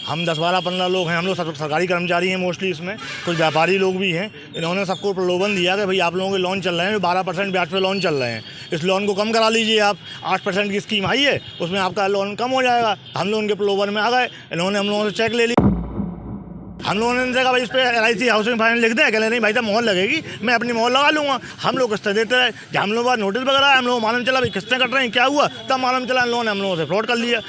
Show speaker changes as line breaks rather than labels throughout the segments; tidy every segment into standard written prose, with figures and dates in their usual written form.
हम 10-12-15 लोग हैं, हम लोग सब सरकारी कर्मचारी हैं मोस्टली, इसमें कुछ व्यापारी लोग भी हैं। इन्होंने सबको प्रलोभन दिया कि भाई आप लोगों के लोन चल रहे हैं, 12% ब्याज पे लोन चल रहे हैं, इस लोन को कम करा लीजिए आप, 8% की स्कीम आई है, उसमें आपका लोन कम हो जाएगा। हम लोग उनके प्रलोभन में आ गए, इन्होंने हम लोगों से चेक ले लिया। हम लोगों ने देखा भाई इस पर LIC हाउसिंग फाइनेंस लिख दें, कहले नहीं भाई, जब मोहर लगेगी मैं अपनी मोहर लगा लूँगा। हम लोग किस्तें देते रहे, जब हम लोग नोटिस वगैरह हम लोग मालूम चला भाई किस्तें कट रही हैं, क्या हुआ, तब मालूम चला लोन हम लोगों से फ्रॉड कर लिया।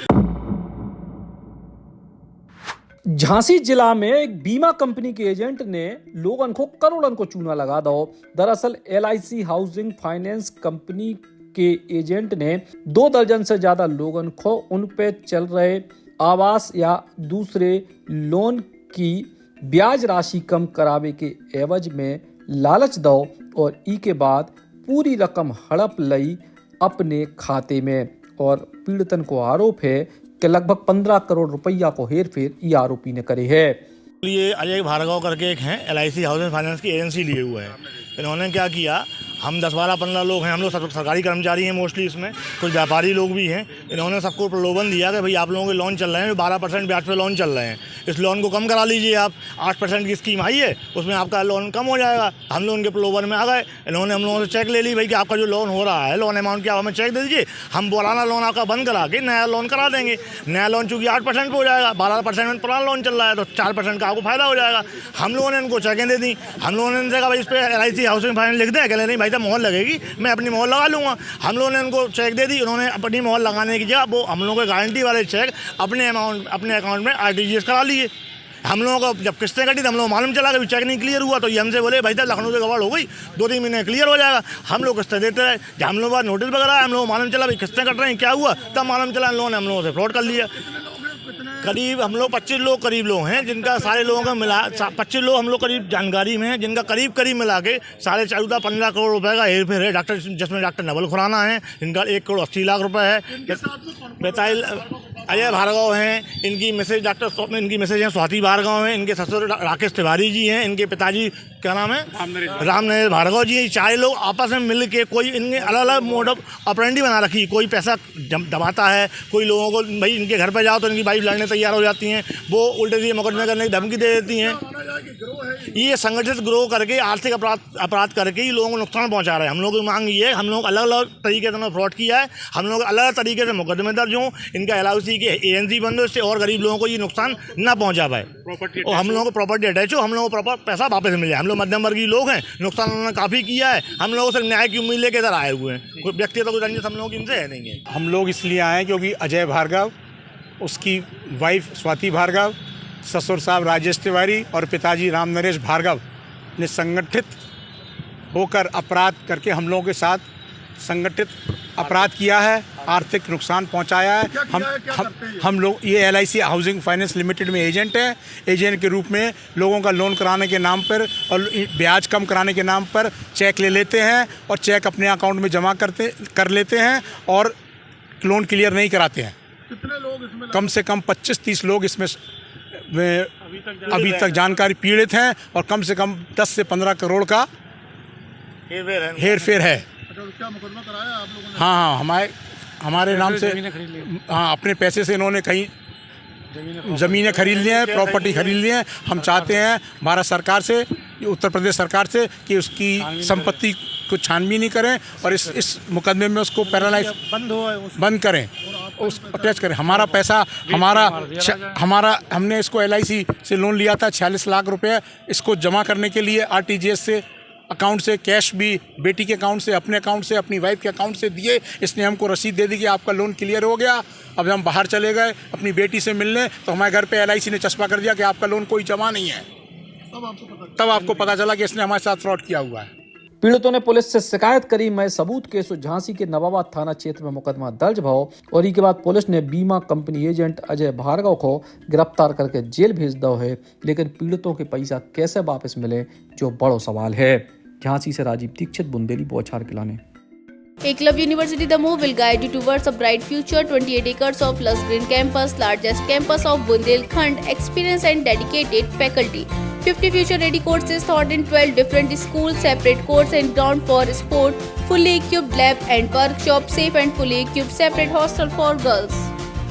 झांसी जिला में एक बीमा कंपनी के एजेंट ने लोगन को करोड़न को चूना लगा दो। दरअसल LIC हाउसिंग फाइनेंस कंपनी के एजेंट ने 2 दर्जन से ज्यादा लोगन को उन पे चल रहे आवास या दूसरे लोन की ब्याज राशि कम करावे के एवज में लालच दो और ई के बाद पूरी रकम हड़प लई अपने खाते में। और पीड़ितन को आरोप है कि लगभग 15 करोड़ रुपया को हेरफेर ई आरोपी ने करे है।
ये अजय भार्गव करके एक हैं, LIC हाउसिंग फाइनेंस की एजेंसी लिए हुए हैं। इन्होंने क्या किया, हम 10-12-15 लोग हैं, हम लोग सब सरकारी कर्मचारी हैं मोस्टली, इसमें कुछ व्यापारी लोग भी हैं। इन्होंने सबको प्रलोभन दिया कि भाई आप लोगों के लोन चल रहे हैं, 12% ब्याज पे लोन चल रहे हैं, इस लोन को कम करा लीजिए आप, 8% की स्कीम आई है, उसमें आपका लोन कम हो जाएगा। हम लोग उनके प्रलोभन में आ गए, इन्होंने हम लोगों से चेक ले ली भाई कि आपका जो लोन हो रहा है, लोन अमाउंट की आप हमें चेक दे दीजिए, हम पुराना लोन आपका बंद करा के नया लोन करा देंगे। नया लोन चूँकि 8% पे हो जाएगा, 12% में पुराना लोन चल रहा है, तो 4% का आपको फायदा हो जाएगा। हम लोगों ने इनको चेकें दे दी। हम लोगों ने देखा भाई इस पर LIC हाउसिंग फाइनेंस लिख दें, कहले नहीं भाई, जब मोहर लगेगी मैं अपनी मोहर लगा लूँगा। हम लोगों ने उनको चेक दे दी, उन्होंने अपनी मोहर लगाने की जगह वो हम लोगों के गारंटी वाले चेक अपने अकाउंट में RTGS करा लिए। हम लोगों को जब किस्तें कटी तो हम लोग मालूम चला कि चेक नहीं क्लियर हुआ, तो ये हमसे बोले भाई साहब लखनऊ से गड़बड़ हो गई, 2-3 महीने क्लियर हो जाएगा। हम लोग किस्तें देते रहे, जब हम लोग नोटिस वगैरह हम लोग मालूम चला भाई किस्तें कट रही हैं, क्या हुआ, तब मालूम चला लोन हम लोगों से फ्रॉड कर लिया। करीब हम लोग 25 लोग करीब लोग हैं, जिनका सारे लोगों का मिला 25 लोग हम लोग करीब जानकारी में हैं, जिनका करीब मिला के 14.5-15 करोड़ रुपए का हेरफेर है। डॉक्टर जिसमें डॉक्टर नवल खुराना है, जिनका 1 करोड़ 80 लाख रुपए है। बेताइल अजय भार्गव हैं, इनकी मिसेज इनकी मिसेज हैं स्वाति भार्गव हैं, इनके ससुर राकेश तिवारी जी हैं, इनके पिताजी क्या नाम है राम नरेश भार्गव जी। 4 लोग आपस में मिल के कोई इनके अलग अलग मोड ऑफ ऑपरेंडी बना रखी। कोई पैसा दबाता है, कोई लोगों को भाई इनके घर पर जाओ तो इनकी वाइफ लड़ने तैयार हो जाती हैं, वो उल्टे सीधे मुकदमे करने की धमकी दे देती हैं। ये संगठित ग्रोह करके आर्थिक अपराध करके ही लोगों को नुकसान पहुंचा रहे हैं। हम लोगों की मांग ये है, हम लोग अलग अलग तरीके से फ्रॉड किया है, हम लोग अलग अलग तरीके से मुकदमे दर्ज हों, इनका LIC के एजेंसी बंद हो, इससे और गरीब लोगों को ये नुकसान ना पहुंचा पाए और हम लोगों को प्रॉपर्टी अटैच हो, हम लोगों को प्रॉपर पैसा वापस मिले। हम लोग मध्यम वर्गीय लोग हैं, नुकसान उन्होंने काफ़ी किया है, हम लोगों से न्याय की उम्मीद लेकर इधर आए हुए हैं। कोई व्यक्तिगत कोई रंजिश हम लोगों की इनसे है नहीं है।
हम लोग इसलिए आए क्योंकि अजय भार्गव, उसकी वाइफ स्वाति भार्गव, ससुर साहब राजेश तिवारी और पिताजी राम नरेश भार्गव ने संगठित होकर अपराध करके हम लोगों के साथ संगठित अपराध किया है, आर्थिक नुकसान पहुंचाया है। हम लोग ये LIC हाउसिंग फाइनेंस लिमिटेड में एजेंट है। एजेंट के रूप में लोगों का लोन कराने के नाम पर और ब्याज कम कराने के नाम पर चेक ले लेते हैं और चेक अपने अकाउंट में जमा कर लेते हैं और लोन क्लियर नहीं कराते हैं।
कितने लोग इसमें?
कम से कम 25-30 लोग इसमें अभी तक जानकारी पीड़ित हैं और कम से कम 10 से 15 करोड़ का हेरफेर है।
क्या मुकदमा कराया आप लोगों ने?
हाँ, हमारे नाम से, हाँ, अपने पैसे से इन्होंने कहीं ज़मीनें खरीद ली हैं, प्रॉपर्टी खरीद ली हैं। हम चाहते हैं भारत सरकार से, उत्तर प्रदेश सरकार से कि उसकी संपत्ति को छानबीन नहीं करें और इस मुकदमे में उसको पैरालाइज बंद करें, उस अटैच करें। हमारा पैसा हमने इसको LIC से लोन लिया था 46 लाख रुपए, इसको जमा करने के लिए RTGS से अकाउंट से कैश भी बेटी के अकाउंट से, अपने अकाउंट से, अपनी वाइफ के अकाउंट से दिए। इसने हमको रसीद दे दी कि आपका लोन क्लियर हो गया। अब हम बाहर चले गए अपनी बेटी से मिलने, तो हमारे घर पे LIC ने चस्पा कर दिया कि आपका लोन कोई जमा नहीं है। तब आपको पता चला कि इसने हमारे साथ फ्रॉड किया हुआ है।
पीड़ितों ने पुलिस से शिकायत करी। मैं सबूत केस झांसी के नवाबाद थाना क्षेत्र में मुकदमा दर्ज भाव और इसके बाद पुलिस ने बीमा कंपनी एजेंट अजय भार्गव को गिरफ्तार करके जेल भेज दो है। लेकिन पीड़ितों के पैसा कैसे वापस मिले, जो बड़ो सवाल है। झांसी से राजीव दीक्षित, बुंदेली बौछार खिलाने।
Eklavya University Damoh will guide you towards a bright future. 28 acres of lush green campus, largest campus of Bundelkhand, experienced and dedicated faculty. 50 future-ready courses taught in 12 different schools, separate course and ground for sport, fully equipped lab and workshop, safe and fully equipped separate hostel for girls.